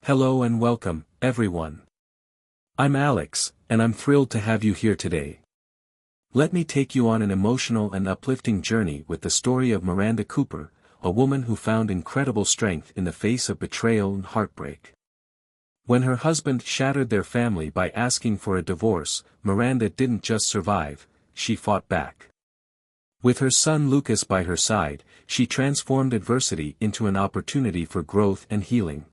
Hello and welcome, everyone. I'm Alex, and I'm thrilled to have you here today. Let me take you on an emotional and uplifting journey with the story of Miranda Cooper, a woman who found incredible strength in the face of betrayal and heartbreak. When her husband shattered their family by asking for a divorce, Miranda didn't just survive, she fought back. With her son Lucas by her side, she transformed adversity into an opportunity for growth and healing.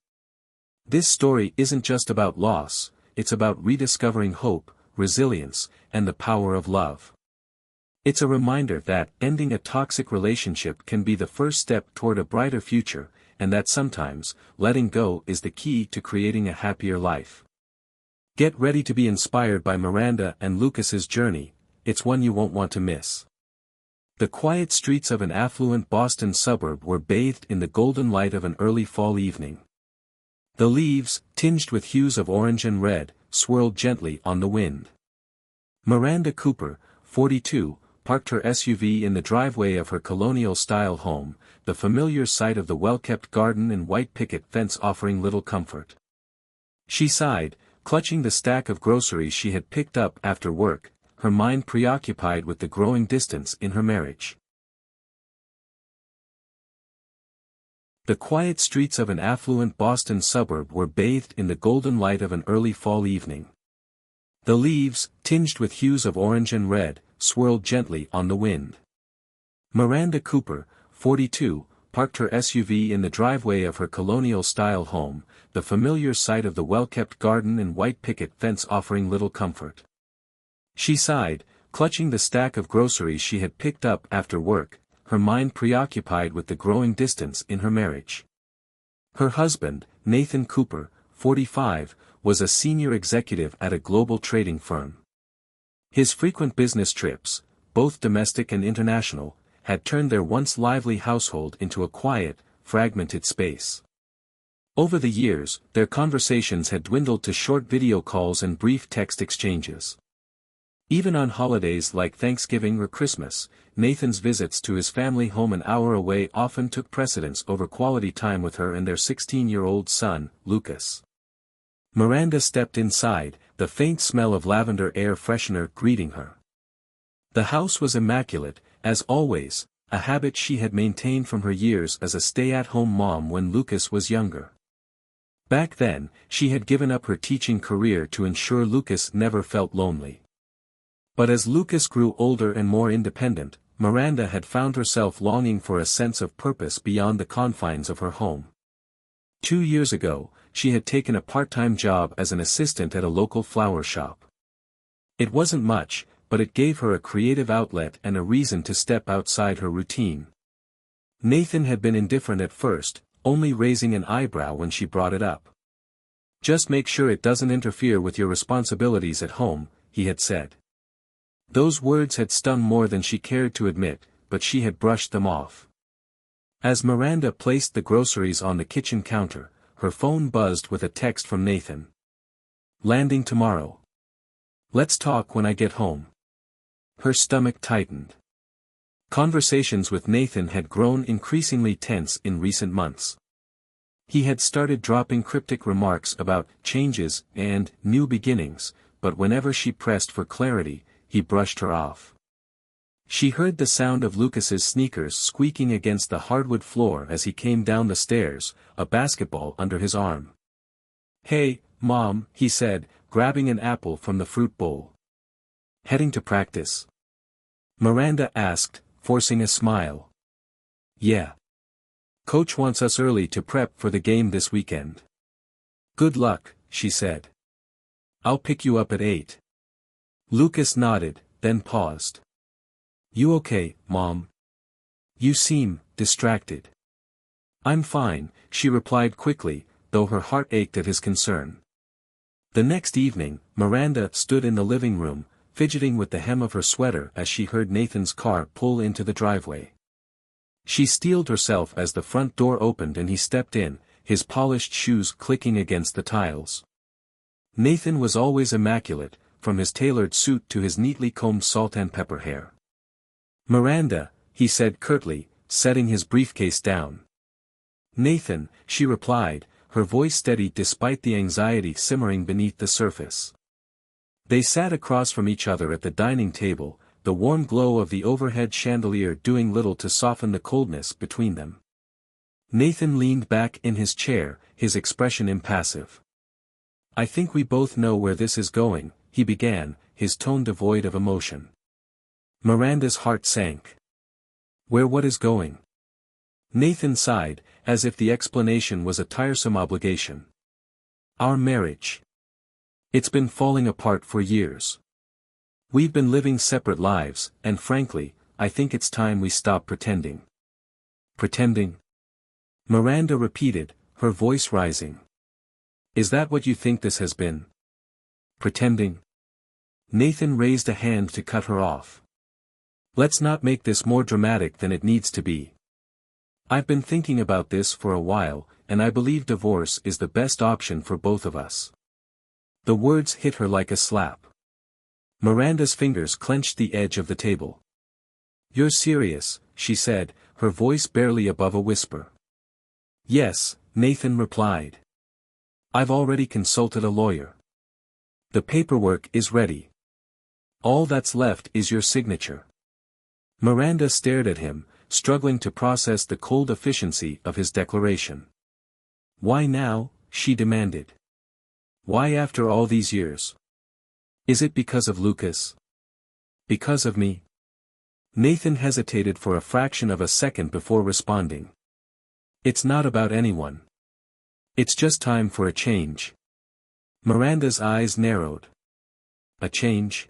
This story isn't just about loss, it's about rediscovering hope, resilience, and the power of love. It's a reminder that ending a toxic relationship can be the first step toward a brighter future, and that sometimes, letting go is the key to creating a happier life. Get ready to be inspired by Miranda and Lucas's journey, it's one you won't want to miss. The quiet streets of an affluent Boston suburb were bathed in the golden light of an early fall evening. The leaves, tinged with hues of orange and red, swirled gently on the wind. Miranda Cooper, 42, parked her SUV in the driveway of her colonial-style home, the familiar sight of the well-kept garden and white picket fence offering little comfort. She sighed, clutching the stack of groceries she had picked up after work, her mind preoccupied with the growing distance in her marriage. The quiet streets of an affluent Boston suburb were bathed in the golden light of an early fall evening. The leaves, tinged with hues of orange and red, swirled gently on the wind. Miranda Cooper, 42, parked her SUV in the driveway of her colonial-style home, the familiar sight of the well-kept garden and white picket fence offering little comfort. She sighed, clutching the stack of groceries she had picked up after work, her mind preoccupied with the growing distance in her marriage. Her husband, Nathan Cooper, 45, was a senior executive at a global trading firm. His frequent business trips, both domestic and international, had turned their once lively household into a quiet, fragmented space. Over the years, their conversations had dwindled to short video calls and brief text exchanges. Even on holidays like Thanksgiving or Christmas, Nathan's visits to his family home an hour away often took precedence over quality time with her and their 16-year-old son, Lucas. Miranda stepped inside, the faint smell of lavender air freshener greeting her. The house was immaculate, as always, a habit she had maintained from her years as a stay-at-home mom when Lucas was younger. Back then, she had given up her teaching career to ensure Lucas never felt lonely. But as Lucas grew older and more independent, Miranda had found herself longing for a sense of purpose beyond the confines of her home. 2 years ago, she had taken a part-time job as an assistant at a local flower shop. It wasn't much, but it gave her a creative outlet and a reason to step outside her routine. Nathan had been indifferent at first, only raising an eyebrow when she brought it up. "Just make sure it doesn't interfere with your responsibilities at home," he had said. Those words had stung more than she cared to admit, but she had brushed them off. As Miranda placed the groceries on the kitchen counter, her phone buzzed with a text from Nathan. "Landing tomorrow. Let's talk when I get home." Her stomach tightened. Conversations with Nathan had grown increasingly tense in recent months. He had started dropping cryptic remarks about changes and new beginnings, but whenever she pressed for clarity, he brushed her off. She heard the sound of Lucas's sneakers squeaking against the hardwood floor as he came down the stairs, a basketball under his arm. "Hey, Mom," he said, grabbing an apple from the fruit bowl. "Heading to practice?" Miranda asked, forcing a smile. "Yeah. Coach wants us early to prep for the game this weekend." "Good luck," she said. "I'll pick you up at 8. Lucas nodded, then paused. "You okay, Mom? You seem distracted." "I'm fine," she replied quickly, though her heart ached at his concern. The next evening, Miranda stood in the living room, fidgeting with the hem of her sweater as she heard Nathan's car pull into the driveway. She steeled herself as the front door opened and he stepped in, his polished shoes clicking against the tiles. Nathan was always immaculate, from his tailored suit to his neatly combed salt and pepper hair. "Miranda," he said curtly, setting his briefcase down. "Nathan," she replied, her voice steady despite the anxiety simmering beneath the surface. They sat across from each other at the dining table, the warm glow of the overhead chandelier doing little to soften the coldness between them. Nathan leaned back in his chair, his expression impassive. "I think we both know where this is going," he began, his tone devoid of emotion. Miranda's heart sank. "Where what is going?" Nathan sighed, as if the explanation was a tiresome obligation. "Our marriage. It's been falling apart for years. We've been living separate lives, and frankly, I think it's time we stop pretending." "Pretending?" Miranda repeated, her voice rising. "Is that what you think this has been? Pretending?" Nathan raised a hand to cut her off. "Let's not make this more dramatic than it needs to be. I've been thinking about this for a while, and I believe divorce is the best option for both of us." The words hit her like a slap. Miranda's fingers clenched the edge of the table. "You're serious," she said, her voice barely above a whisper. "Yes," Nathan replied. "I've already consulted a lawyer. The paperwork is ready. All that's left is your signature." Miranda stared at him, struggling to process the cold efficiency of his declaration. "Why now?" she demanded. "Why after all these years? Is it because of Lucas? Because of me?" Nathan hesitated for a fraction of a second before responding. "It's not about anyone. It's just time for a change." Miranda's eyes narrowed. "A change?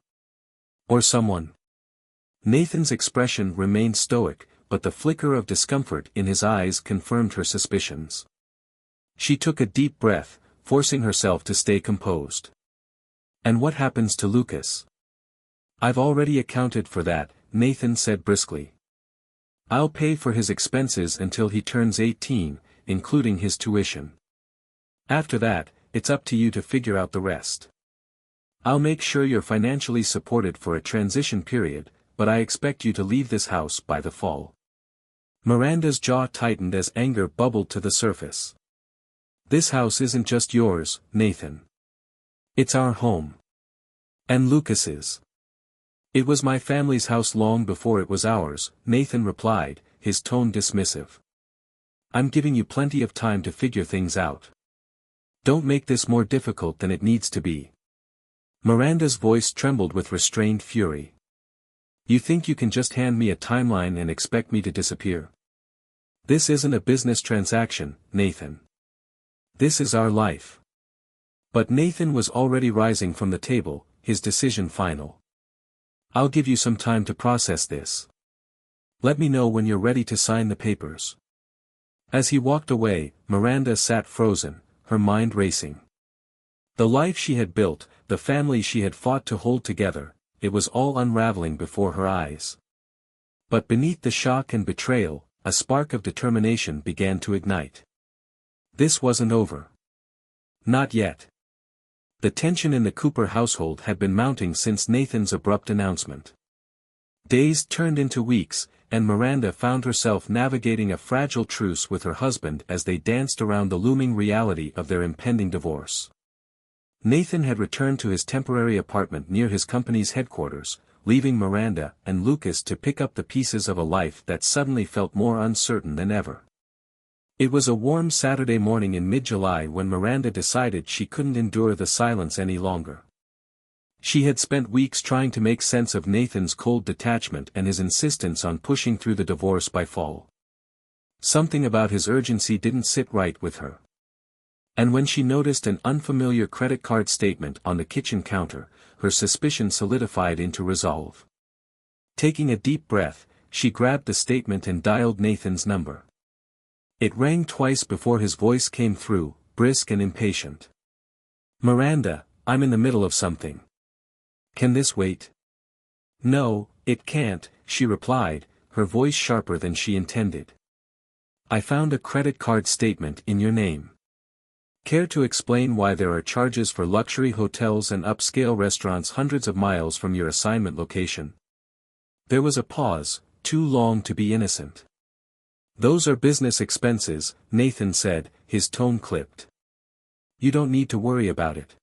Or someone?" Nathan's expression remained stoic, but the flicker of discomfort in his eyes confirmed her suspicions. She took a deep breath, forcing herself to stay composed. "And what happens to Lucas?" "I've already accounted for that," Nathan said briskly. "I'll pay for his expenses until he turns 18, including his tuition. After that, it's up to you to figure out the rest. I'll make sure you're financially supported for a transition period, but I expect you to leave this house by the fall." Miranda's jaw tightened as anger bubbled to the surface. "This house isn't just yours, Nathan. It's our home. And Lucas's." "It was my family's house long before it was ours," Nathan replied, his tone dismissive. "I'm giving you plenty of time to figure things out. Don't make this more difficult than it needs to be." Miranda's voice trembled with restrained fury. "You think you can just hand me a timeline and expect me to disappear? This isn't a business transaction, Nathan. This is our life." But Nathan was already rising from the table, his decision final. "I'll give you some time to process this. Let me know when you're ready to sign the papers." As he walked away, Miranda sat frozen, her mind racing. The life she had built, the family she had fought to hold together, it was all unraveling before her eyes. But beneath the shock and betrayal, a spark of determination began to ignite. This wasn't over. Not yet. The tension in the Cooper household had been mounting since Nathan's abrupt announcement. Days turned into weeks, and Miranda found herself navigating a fragile truce with her husband as they danced around the looming reality of their impending divorce. Nathan had returned to his temporary apartment near his company's headquarters, leaving Miranda and Lucas to pick up the pieces of a life that suddenly felt more uncertain than ever. It was a warm Saturday morning in mid-July when Miranda decided she couldn't endure the silence any longer. She had spent weeks trying to make sense of Nathan's cold detachment and his insistence on pushing through the divorce by fall. Something about his urgency didn't sit right with her. And when she noticed an unfamiliar credit card statement on the kitchen counter, her suspicion solidified into resolve. Taking a deep breath, she grabbed the statement and dialed Nathan's number. It rang twice before his voice came through, brisk and impatient. "Miranda, I'm in the middle of something. Can this wait?" "No, it can't," she replied, her voice sharper than she intended. "I found a credit card statement in your name. Care to explain why there are charges for luxury hotels and upscale restaurants hundreds of miles from your assignment location?" There was a pause, too long to be innocent. "Those are business expenses," Nathan said, his tone clipped. You don't need to worry about it.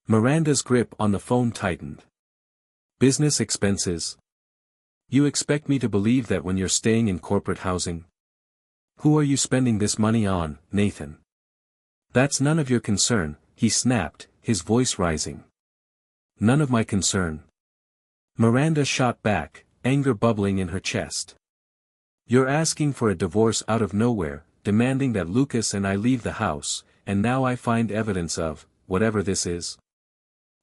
Miranda's grip on the phone tightened. Business expenses. You expect me to believe that when you're staying in corporate housing? Who are you spending this money on, Nathan? That's none of your concern, he snapped, his voice rising. None of my concern. Miranda shot back, anger bubbling in her chest. You're asking for a divorce out of nowhere, demanding that Lucas and I leave the house, and now I find evidence of, whatever this is.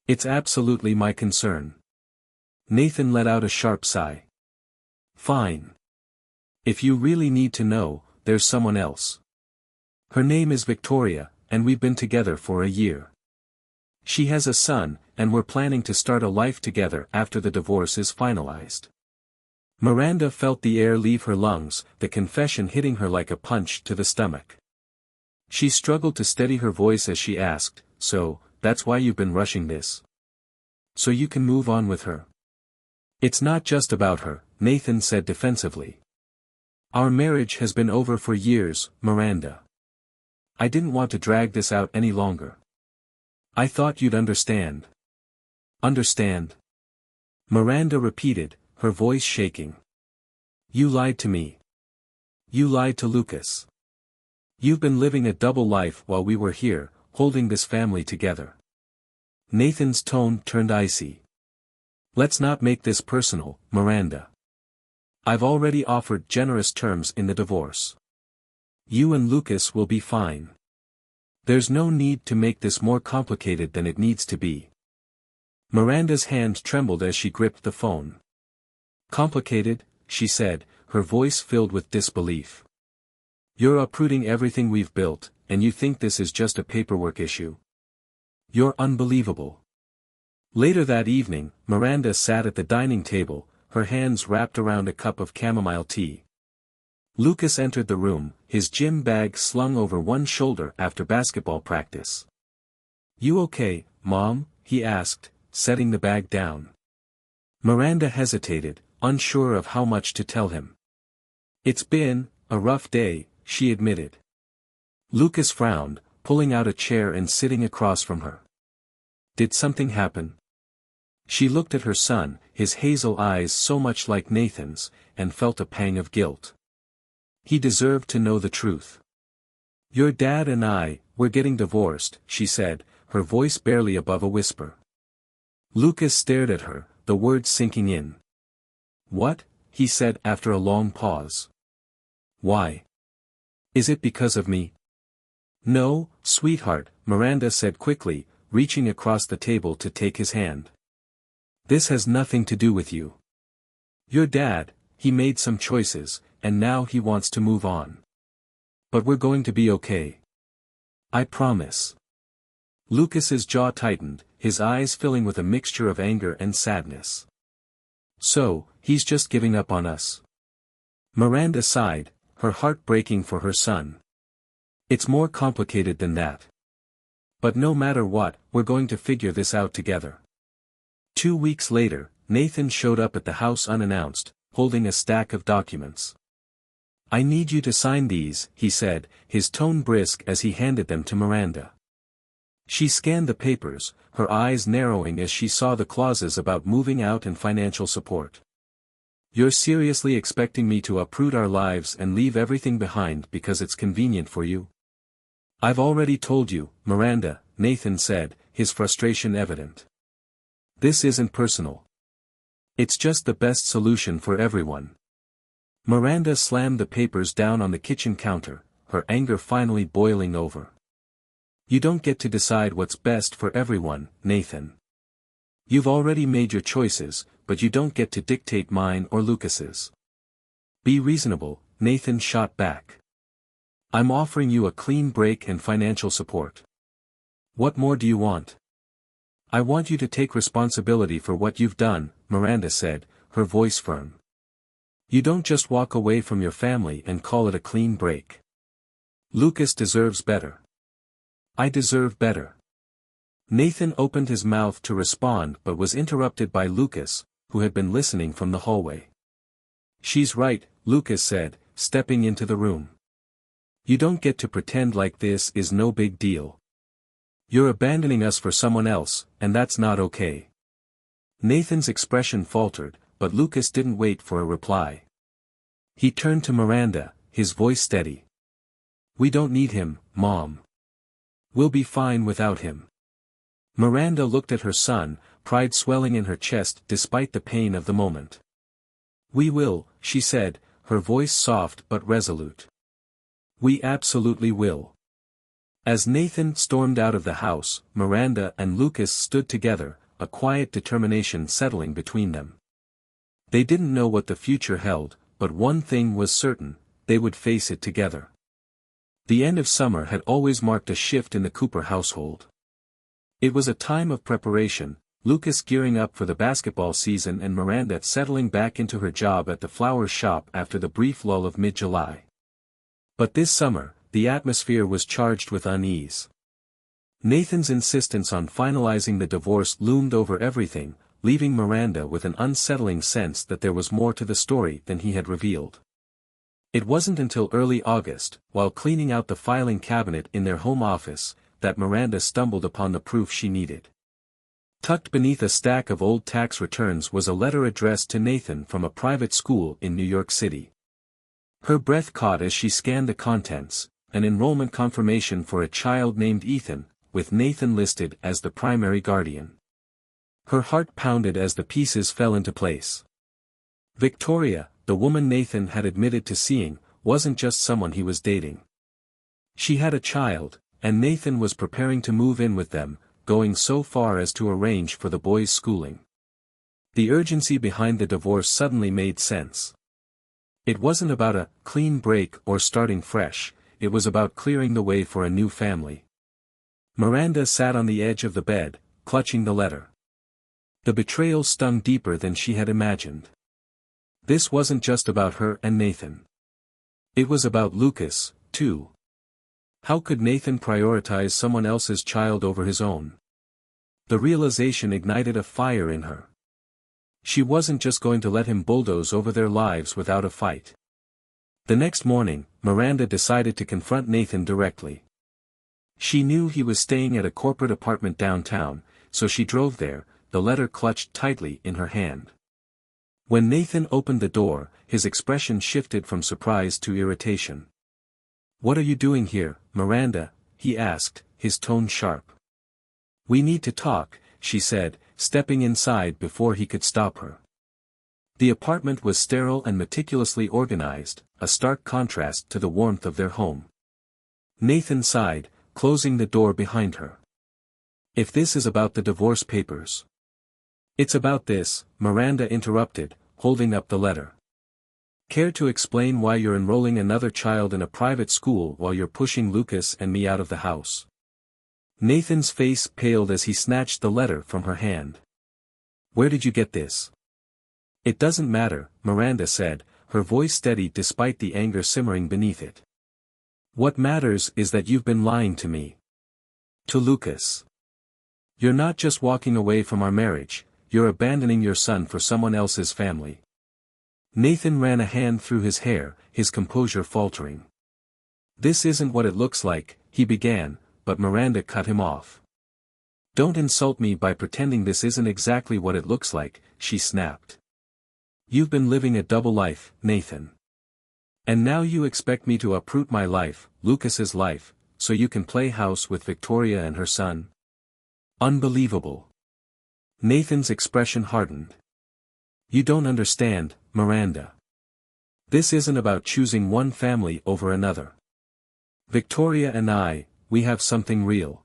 It's absolutely my concern. Nathan let out a sharp sigh. Fine. If you really need to know, there's someone else. Her name is Victoria, and we've been together for a year. She has a son, and we're planning to start a life together after the divorce is finalized. Miranda felt the air leave her lungs, the confession hitting her like a punch to the stomach. She struggled to steady her voice as she asked, So, that's why you've been rushing this? So you can move on with her? It's not just about her, Nathan said defensively. Our marriage has been over for years, Miranda. I didn't want to drag this out any longer. I thought you'd understand. Understand? Miranda repeated, her voice shaking. You lied to me. You lied to Lucas. You've been living a double life while we were here, holding this family together. Nathan's tone turned icy. Let's not make this personal, Miranda. I've already offered generous terms in the divorce. You and Lucas will be fine. There's no need to make this more complicated than it needs to be. Miranda's hand trembled as she gripped the phone. Complicated, she said, her voice filled with disbelief. You're uprooting everything we've built, and you think this is just a paperwork issue? You're unbelievable. Later that evening, Miranda sat at the dining table, her hands wrapped around a cup of chamomile tea. Lucas entered the room, his gym bag slung over one shoulder after basketball practice. You okay, Mom? He asked, setting the bag down. Miranda hesitated, unsure of how much to tell him. It's been a rough day, she admitted. Lucas frowned, pulling out a chair and sitting across from her. Did something happen? She looked at her son, his hazel eyes so much like Nathan's, and felt a pang of guilt. He deserved to know the truth. Your dad and we're getting divorced, she said, her voice barely above a whisper. Lucas stared at her, the words sinking in. What? He said after a long pause. Why? Is it because of me? No, sweetheart, Miranda said quickly, reaching across the table to take his hand. This has nothing to do with you. Your dad, he made some choices, and now he wants to move on. But we're going to be okay. I promise. Lucas's jaw tightened, his eyes filling with a mixture of anger and sadness. So, he's just giving up on us. Miranda sighed, her heart breaking for her son. It's more complicated than that. But no matter what, we're going to figure this out together. 2 weeks later, Nathan showed up at the house unannounced, holding a stack of documents. I need you to sign these, he said, his tone brisk as he handed them to Miranda. She scanned the papers, her eyes narrowing as she saw the clauses about moving out and financial support. You're seriously expecting me to uproot our lives and leave everything behind because it's convenient for you? I've already told you, Miranda, Nathan said, his frustration evident. This isn't personal. It's just the best solution for everyone. Miranda slammed the papers down on the kitchen counter, her anger finally boiling over. You don't get to decide what's best for everyone, Nathan. You've already made your choices, but you don't get to dictate mine or Lucas's. Be reasonable, Nathan shot back. I'm offering you a clean break and financial support. What more do you want? I want you to take responsibility for what you've done, Miranda said, her voice firm. You don't just walk away from your family and call it a clean break. Lucas deserves better. I deserve better. Nathan opened his mouth to respond but was interrupted by Lucas, who had been listening from the hallway. She's right, Lucas said, stepping into the room. You don't get to pretend like this is no big deal. You're abandoning us for someone else, and that's not okay. Nathan's expression faltered, but Lucas didn't wait for a reply. He turned to Miranda, his voice steady. We don't need him, Mom. We'll be fine without him. Miranda looked at her son, pride swelling in her chest despite the pain of the moment. We will, she said, her voice soft but resolute. We absolutely will. As Nathan stormed out of the house, Miranda and Lucas stood together, a quiet determination settling between them. They didn't know what the future held, but one thing was certain, they would face it together. The end of summer had always marked a shift in the Cooper household. It was a time of preparation, Lucas gearing up for the basketball season and Miranda settling back into her job at the flower shop after the brief lull of mid-July. But this summer, the atmosphere was charged with unease. Nathan's insistence on finalizing the divorce loomed over everything, leaving Miranda with an unsettling sense that there was more to the story than he had revealed. It wasn't until early August, while cleaning out the filing cabinet in their home office, that Miranda stumbled upon the proof she needed. Tucked beneath a stack of old tax returns was a letter addressed to Nathan from a private school in New York City. Her breath caught as she scanned the contents, an enrollment confirmation for a child named Ethan, with Nathan listed as the primary guardian. Her heart pounded as the pieces fell into place. Victoria, the woman Nathan had admitted to seeing, wasn't just someone he was dating. She had a child, and Nathan was preparing to move in with them, going so far as to arrange for the boy's schooling. The urgency behind the divorce suddenly made sense. It wasn't about a clean break or starting fresh, it was about clearing the way for a new family. Miranda sat on the edge of the bed, clutching the letter. The betrayal stung deeper than she had imagined. This wasn't just about her and Nathan. It was about Lucas, too. How could Nathan prioritize someone else's child over his own? The realization ignited a fire in her. She wasn't just going to let him bulldoze over their lives without a fight. The next morning, Miranda decided to confront Nathan directly. She knew he was staying at a corporate apartment downtown, so she drove there, the letter clutched tightly in her hand. When Nathan opened the door, his expression shifted from surprise to irritation. What are you doing here, Miranda? He asked, his tone sharp. We need to talk, she said, stepping inside before he could stop her. The apartment was sterile and meticulously organized, a stark contrast to the warmth of their home. Nathan sighed, closing the door behind her. If this is about the divorce papers. It's about this, Miranda interrupted, holding up the letter. Care to explain why you're enrolling another child in a private school while you're pushing Lucas and me out of the house? Nathan's face paled as he snatched the letter from her hand. Where did you get this? It doesn't matter, Miranda said, her voice steady despite the anger simmering beneath it. What matters is that you've been lying to me. To Lucas. You're not just walking away from our marriage, you're abandoning your son for someone else's family. Nathan ran a hand through his hair, his composure faltering. This isn't what it looks like, he began, but Miranda cut him off. Don't insult me by pretending this isn't exactly what it looks like, she snapped. You've been living a double life, Nathan. And now you expect me to uproot my life, Lucas's life, so you can play house with Victoria and her son? Unbelievable. Nathan's expression hardened. You don't understand, Miranda. This isn't about choosing one family over another. Victoria and I, we have something real.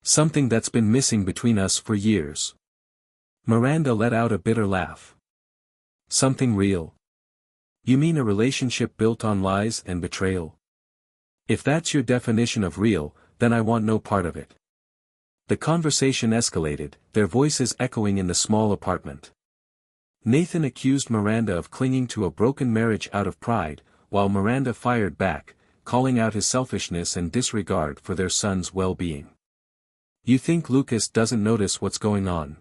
Something that's been missing between us for years. Miranda let out a bitter laugh. Something real? You mean a relationship built on lies and betrayal? If that's your definition of real, then I want no part of it. The conversation escalated, their voices echoing in the small apartment. Nathan accused Miranda of clinging to a broken marriage out of pride, while Miranda fired back, calling out his selfishness and disregard for their son's well-being. You think Lucas doesn't notice what's going on?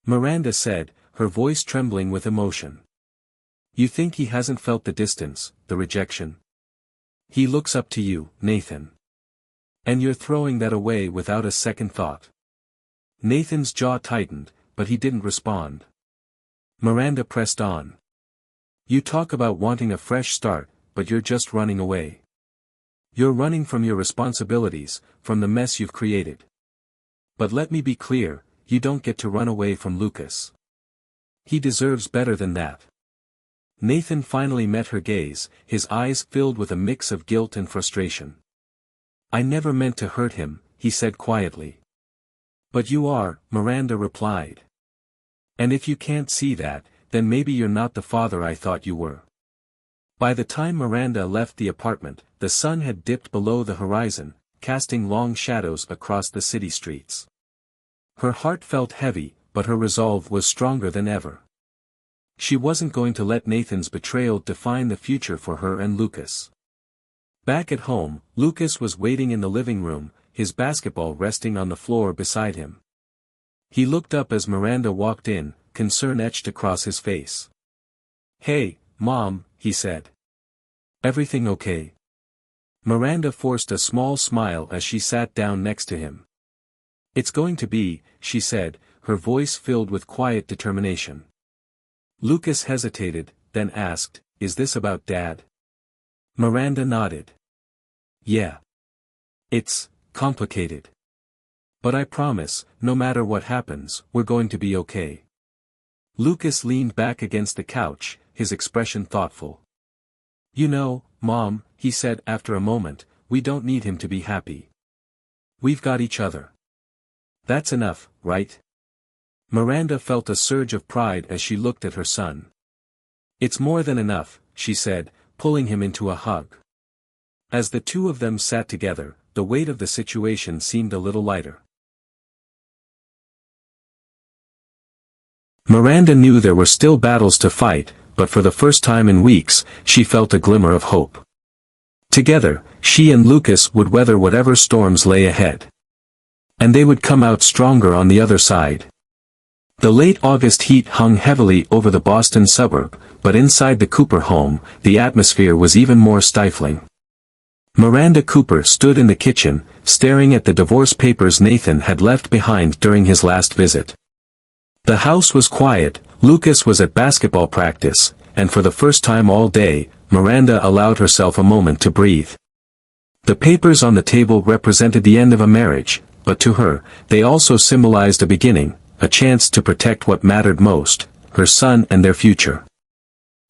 Miranda said, her voice trembling with emotion. You think he hasn't felt the distance, the rejection? He looks up to you, Nathan. And you're throwing that away without a second thought. Nathan's jaw tightened, but he didn't respond. Miranda pressed on. You talk about wanting a fresh start, but you're just running away. You're running from your responsibilities, from the mess you've created. But let me be clear, you don't get to run away from Lucas. He deserves better than that. Nathan finally met her gaze, his eyes filled with a mix of guilt and frustration. I never meant to hurt him, he said quietly. But you are, Miranda replied. And if you can't see that, then maybe you're not the father I thought you were. By the time Miranda left the apartment, the sun had dipped below the horizon, casting long shadows across the city streets. Her heart felt heavy, but her resolve was stronger than ever. She wasn't going to let Nathan's betrayal define the future for her and Lucas. Back at home, Lucas was waiting in the living room, his basketball resting on the floor beside him. He looked up as Miranda walked in, concern etched across his face. Hey, Mom, he said. Everything okay? Miranda forced a small smile as she sat down next to him. It's going to be, she said, her voice filled with quiet determination. Lucas hesitated, then asked, Is this about Dad? Miranda nodded. Yeah. It's complicated. But I promise, no matter what happens, we're going to be okay. Lucas leaned back against the couch, his expression thoughtful. You know, Mom, he said after a moment, we don't need him to be happy. We've got each other. That's enough, right? Miranda felt a surge of pride as she looked at her son. It's more than enough, she said, pulling him into a hug. As the two of them sat together, the weight of the situation seemed a little lighter. Miranda knew there were still battles to fight, but for the first time in weeks, she felt a glimmer of hope. Together, she and Lucas would weather whatever storms lay ahead. And they would come out stronger on the other side. The late August heat hung heavily over the Boston suburb, but inside the Cooper home, the atmosphere was even more stifling. Miranda Cooper stood in the kitchen, staring at the divorce papers Nathan had left behind during his last visit. The house was quiet, Lucas was at basketball practice, and for the first time all day, Miranda allowed herself a moment to breathe. The papers on the table represented the end of a marriage, but to her, they also symbolized a beginning, a chance to protect what mattered most, her son and their future.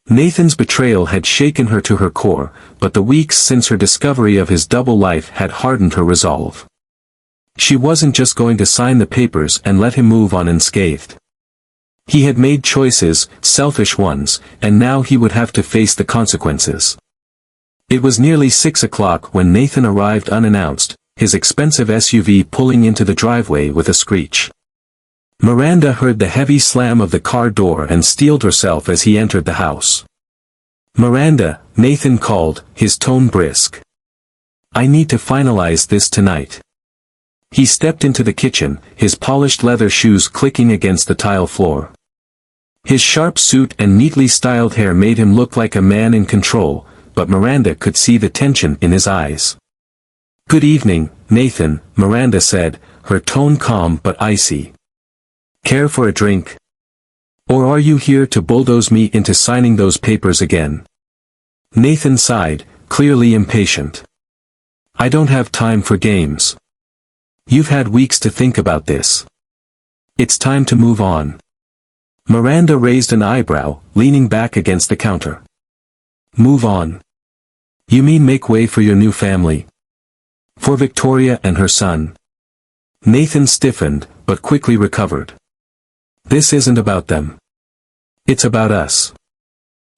Nathan's betrayal had shaken her to her core, but the weeks since her discovery of his double life had hardened her resolve. She wasn't just going to sign the papers and let him move on unscathed. He had made choices, selfish ones, and now he would have to face the consequences. It was nearly 6 o'clock when Nathan arrived unannounced, his expensive SUV pulling into the driveway with a screech. Miranda heard the heavy slam of the car door and steeled herself as he entered the house. Miranda, Nathan called, his tone brisk. I need to finalize this tonight. He stepped into the kitchen, his polished leather shoes clicking against the tile floor. His sharp suit and neatly styled hair made him look like a man in control, but Miranda could see the tension in his eyes. Good evening, Nathan, Miranda said, her tone calm but icy. Care for a drink? Or are you here to bulldoze me into signing those papers again? Nathan sighed, clearly impatient. I don't have time for games. You've had weeks to think about this. It's time to move on. Miranda raised an eyebrow, leaning back against the counter. Move on. You mean make way for your new family? For Victoria and her son? Nathan stiffened, but quickly recovered. This isn't about them. It's about us.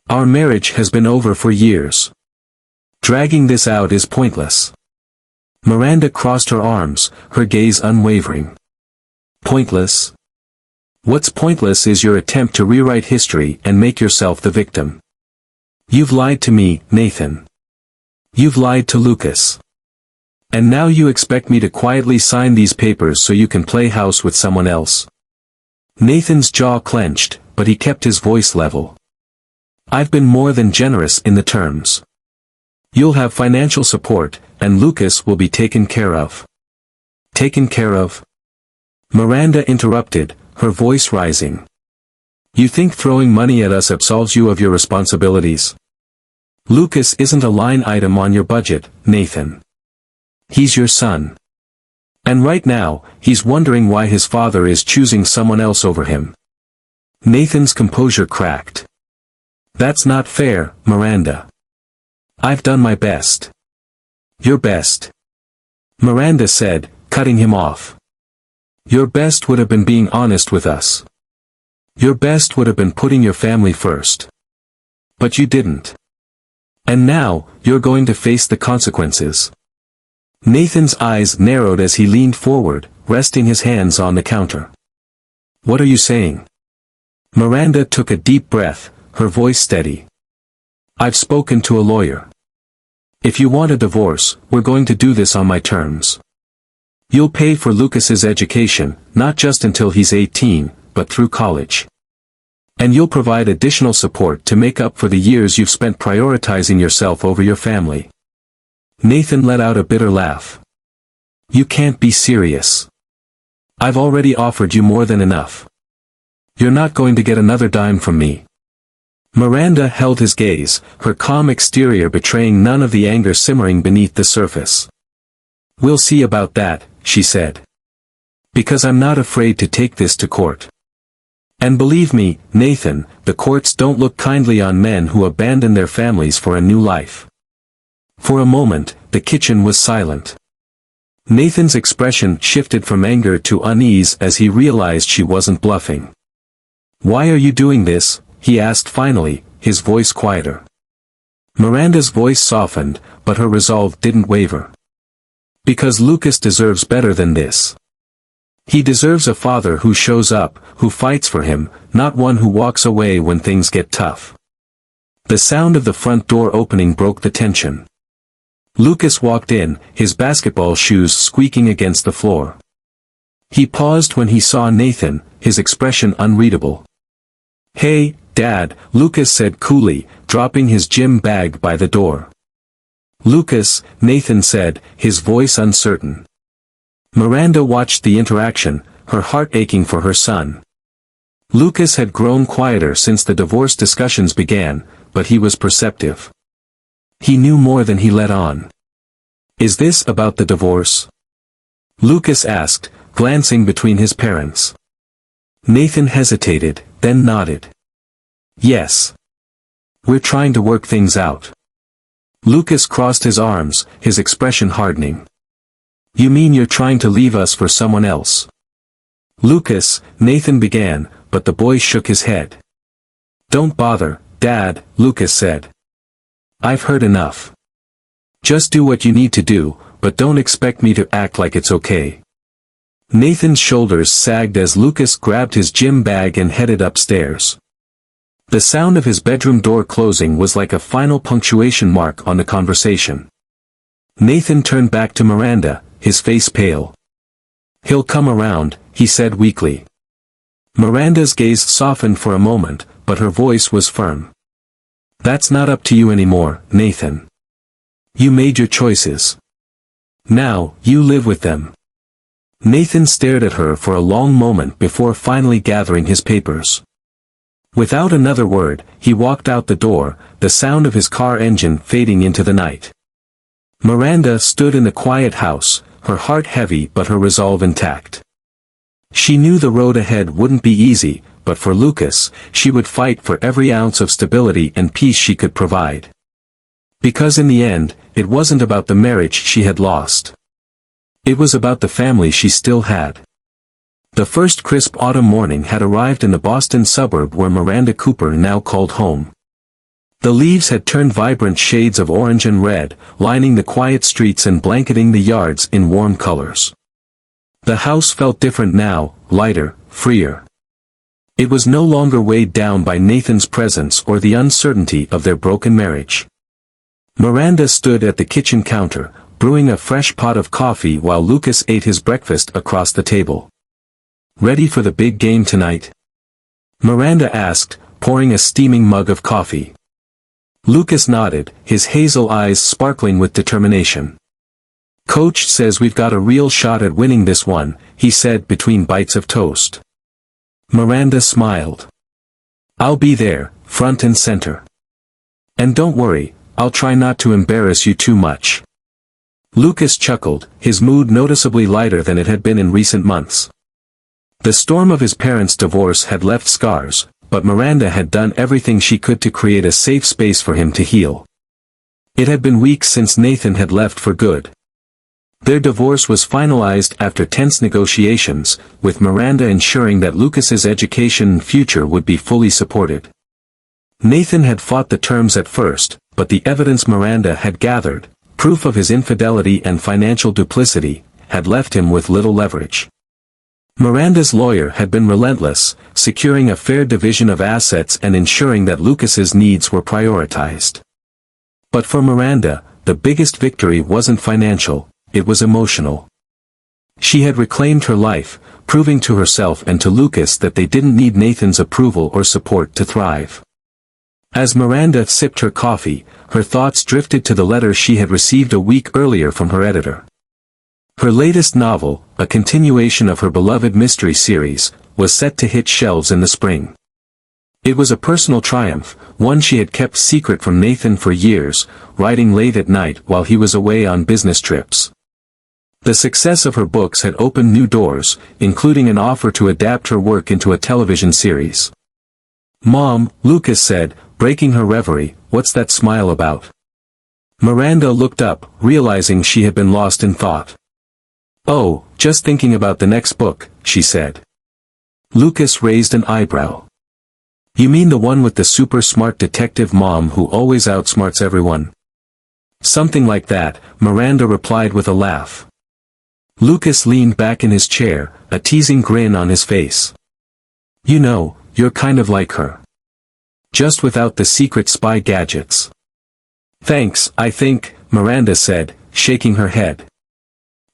Our marriage has been over for years. Dragging this out is pointless. Miranda crossed her arms, her gaze unwavering. Pointless? What's pointless is your attempt to rewrite history and make yourself the victim. You've lied to me, Nathan. You've lied to Lucas. And now you expect me to quietly sign these papers so you can play house with someone else. Nathan's jaw clenched, but he kept his voice level. I've been more than generous in the terms. You'll have financial support, and Lucas will be taken care of. Taken care of? Miranda interrupted, her voice rising. You think throwing money at us absolves you of your responsibilities? Lucas isn't a line item on your budget, Nathan. He's your son. And right now, he's wondering why his father is choosing someone else over him. Nathan's composure cracked. That's not fair, Miranda. I've done my best. Your best. Miranda said, cutting him off. Your best would have been being honest with us. Your best would have been putting your family first. But you didn't. And now, you're going to face the consequences. Nathan's eyes narrowed as he leaned forward, resting his hands on the counter. What are you saying? Miranda took a deep breath, her voice steady. I've spoken to a lawyer. If you want a divorce, we're going to do this on my terms. You'll pay for Lucas's education, not just until he's 18, but through college. And you'll provide additional support to make up for the years you've spent prioritizing yourself over your family. Nathan let out a bitter laugh. You can't be serious. I've already offered you more than enough. You're not going to get another dime from me. Miranda held his gaze, her calm exterior betraying none of the anger simmering beneath the surface. We'll see about that, she said. Because I'm not afraid to take this to court. And believe me, Nathan, the courts don't look kindly on men who abandon their families for a new life. For a moment, the kitchen was silent. Nathan's expression shifted from anger to unease as he realized she wasn't bluffing. Why are you doing this? He asked finally, his voice quieter. Miranda's voice softened, but her resolve didn't waver. Because Lucas deserves better than this. He deserves a father who shows up, who fights for him, not one who walks away when things get tough. The sound of the front door opening broke the tension. Lucas walked in, his basketball shoes squeaking against the floor. He paused when he saw Nathan, his expression unreadable. Hey, Dad, Lucas said coolly, dropping his gym bag by the door. Lucas, Nathan said, his voice uncertain. Miranda watched the interaction, her heart aching for her son. Lucas had grown quieter since the divorce discussions began, but he was perceptive. He knew more than he let on. Is this about the divorce? Lucas asked, glancing between his parents. Nathan hesitated, then nodded. Yes. We're trying to work things out. Lucas crossed his arms, his expression hardening. You mean you're trying to leave us for someone else? Lucas, Nathan began, but the boy shook his head. Don't bother, Dad, Lucas said. I've heard enough. Just do what you need to do, but don't expect me to act like it's okay. Nathan's shoulders sagged as Lucas grabbed his gym bag and headed upstairs. The sound of his bedroom door closing was like a final punctuation mark on the conversation. Nathan turned back to Miranda, his face pale. He'll come around, he said weakly. Miranda's gaze softened for a moment, but her voice was firm. That's not up to you anymore, Nathan. You made your choices. Now, you live with them. Nathan stared at her for a long moment before finally gathering his papers. Without another word, he walked out the door, the sound of his car engine fading into the night. Miranda stood in the quiet house, her heart heavy but her resolve intact. She knew the road ahead wouldn't be easy, but for Lucas, she would fight for every ounce of stability and peace she could provide. Because in the end, it wasn't about the marriage she had lost. It was about the family she still had. The first crisp autumn morning had arrived in the Boston suburb where Miranda Cooper now called home. The leaves had turned vibrant shades of orange and red, lining the quiet streets and blanketing the yards in warm colors. The house felt different now, lighter, freer. It was no longer weighed down by Nathan's presence or the uncertainty of their broken marriage. Miranda stood at the kitchen counter, brewing a fresh pot of coffee while Lucas ate his breakfast across the table. Ready for the big game tonight? Miranda asked, pouring a steaming mug of coffee. Lucas nodded, his hazel eyes sparkling with determination. "Coach says we've got a real shot at winning this one," he said between bites of toast. Miranda smiled. "I'll be there, front and center. And don't worry, I'll try not to embarrass you too much." Lucas chuckled, his mood noticeably lighter than it had been in recent months. The storm of his parents' divorce had left scars, but Miranda had done everything she could to create a safe space for him to heal. It had been weeks since Nathan had left for good. Their divorce was finalized after tense negotiations, with Miranda ensuring that Lucas's education and future would be fully supported. Nathan had fought the terms at first, but the evidence Miranda had gathered, proof of his infidelity and financial duplicity, had left him with little leverage. Miranda's lawyer had been relentless, securing a fair division of assets and ensuring that Lucas's needs were prioritized. But for Miranda, the biggest victory wasn't financial, it was emotional. She had reclaimed her life, proving to herself and to Lucas that they didn't need Nathan's approval or support to thrive. As Miranda sipped her coffee, her thoughts drifted to the letter she had received a week earlier from her editor. Her latest novel, a continuation of her beloved mystery series, was set to hit shelves in the spring. It was a personal triumph, one she had kept secret from Nathan for years, writing late at night while he was away on business trips. The success of her books had opened new doors, including an offer to adapt her work into a television series. "Mom," Lucas said, breaking her reverie, "what's that smile about?" Miranda looked up, realizing she had been lost in thought. "Oh, just thinking about the next book," she said. Lucas raised an eyebrow. "You mean the one with the super smart detective mom who always outsmarts everyone?" "Something like that," Miranda replied with a laugh. Lucas leaned back in his chair, a teasing grin on his face. "You know, you're kind of like her. Just without the secret spy gadgets." "Thanks, I think," Miranda said, shaking her head.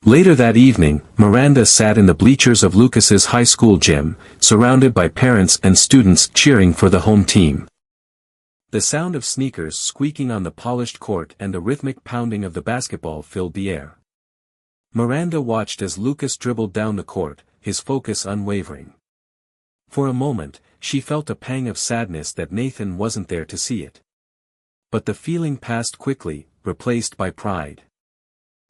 Later that evening, Miranda sat in the bleachers of Lucas's high school gym, surrounded by parents and students cheering for the home team. The sound of sneakers squeaking on the polished court and the rhythmic pounding of the basketball filled the air. Miranda watched as Lucas dribbled down the court, his focus unwavering. For a moment, she felt a pang of sadness that Nathan wasn't there to see it. But the feeling passed quickly, replaced by pride.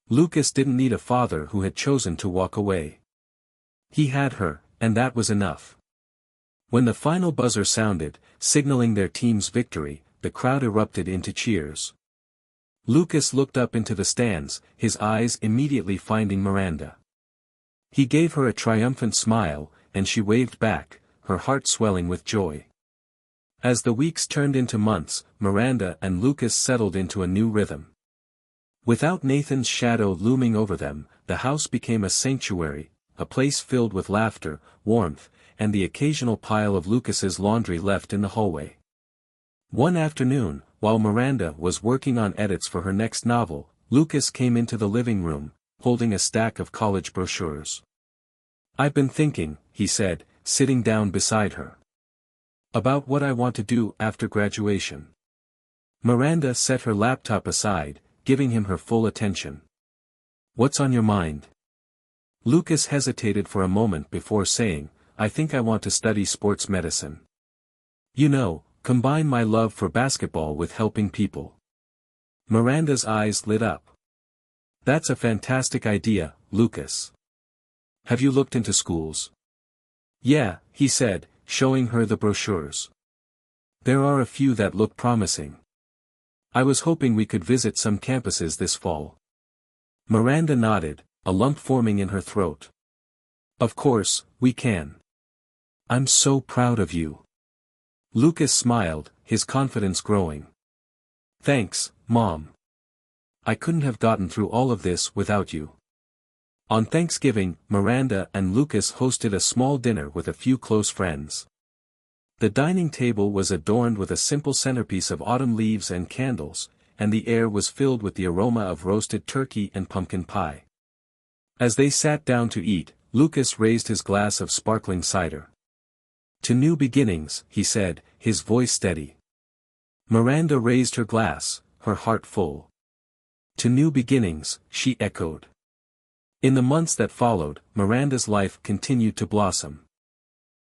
Lucas didn't need a father who had chosen to walk away. He had her, and that was enough. When the final buzzer sounded, signaling their team's victory, the crowd erupted into cheers. Lucas looked up into the stands, his eyes immediately finding Miranda. He gave her a triumphant smile, and she waved back, her heart swelling with joy. As the weeks turned into months, Miranda and Lucas settled into a new rhythm. Without Nathan's shadow looming over them, the house became a sanctuary, a place filled with laughter, warmth, and the occasional pile of Lucas's laundry left in the hallway. One afternoon, while Miranda was working on edits for her next novel, Lucas came into the living room, holding a stack of college brochures. "I've been thinking," he said, sitting down beside her, "about what I want to do after graduation." Miranda set her laptop aside, giving him her full attention. "What's on your mind?" Lucas hesitated for a moment before saying, "I think I want to study sports medicine. You know, combine my love for basketball with helping people." Miranda's eyes lit up. "That's a fantastic idea, Lucas. Have you looked into schools?" "Yeah," he said, showing her the brochures. "There are a few that look promising. I was hoping we could visit some campuses this fall." Miranda nodded, a lump forming in her throat. "Of course, we can. I'm so proud of you." Lucas smiled, his confidence growing. "Thanks, Mom. I couldn't have gotten through all of this without you." On Thanksgiving, Miranda and Lucas hosted a small dinner with a few close friends. The dining table was adorned with a simple centerpiece of autumn leaves and candles, and the air was filled with the aroma of roasted turkey and pumpkin pie. As they sat down to eat, Lucas raised his glass of sparkling cider. "To new beginnings," he said, his voice steady. Miranda raised her glass, her heart full. "To new beginnings," she echoed. In the months that followed, Miranda's life continued to blossom.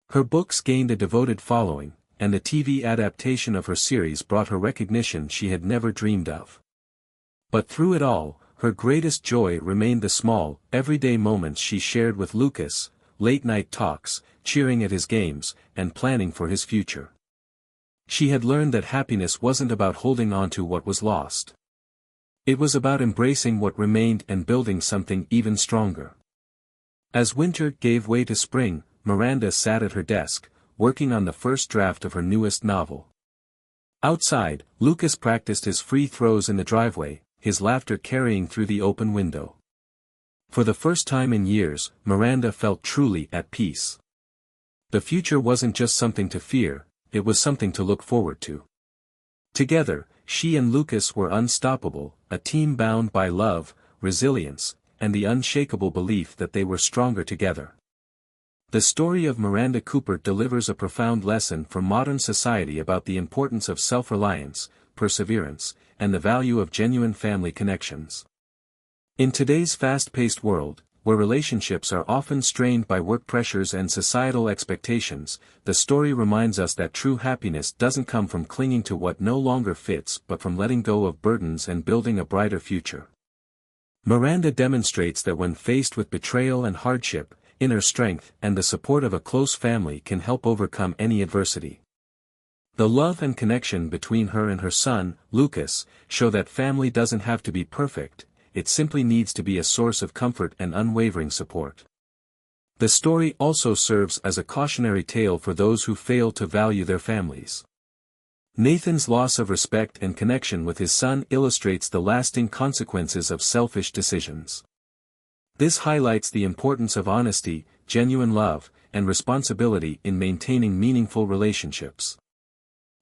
Her books gained a devoted following, and the TV adaptation of her series brought her recognition she had never dreamed of. But through it all, her greatest joy remained the small, everyday moments she shared with Lucas, late-night talks, cheering at his games, and planning for his future. She had learned that happiness wasn't about holding on to what was lost. It was about embracing what remained and building something even stronger. As winter gave way to spring, Miranda sat at her desk, working on the first draft of her newest novel. Outside, Lucas practiced his free throws in the driveway, his laughter carrying through the open window. For the first time in years, Miranda felt truly at peace. The future wasn't just something to fear, it was something to look forward to. Together, she and Lucas were unstoppable, a team bound by love, resilience, and the unshakable belief that they were stronger together. The story of Miranda Cooper delivers a profound lesson for modern society about the importance of self-reliance, perseverance, and the value of genuine family connections. In today's fast-paced world, where relationships are often strained by work pressures and societal expectations, the story reminds us that true happiness doesn't come from clinging to what no longer fits but from letting go of burdens and building a brighter future. Miranda demonstrates that when faced with betrayal and hardship, inner strength and the support of a close family can help overcome any adversity. The love and connection between her and her son, Lucas, show that family doesn't have to be perfect, it simply needs to be a source of comfort and unwavering support. The story also serves as a cautionary tale for those who fail to value their families. Nathan's loss of respect and connection with his son illustrates the lasting consequences of selfish decisions. This highlights the importance of honesty, genuine love, and responsibility in maintaining meaningful relationships.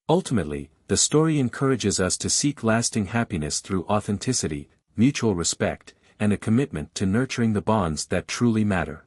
Ultimately, the story encourages us to seek lasting happiness through authenticity, mutual respect, and a commitment to nurturing the bonds that truly matter.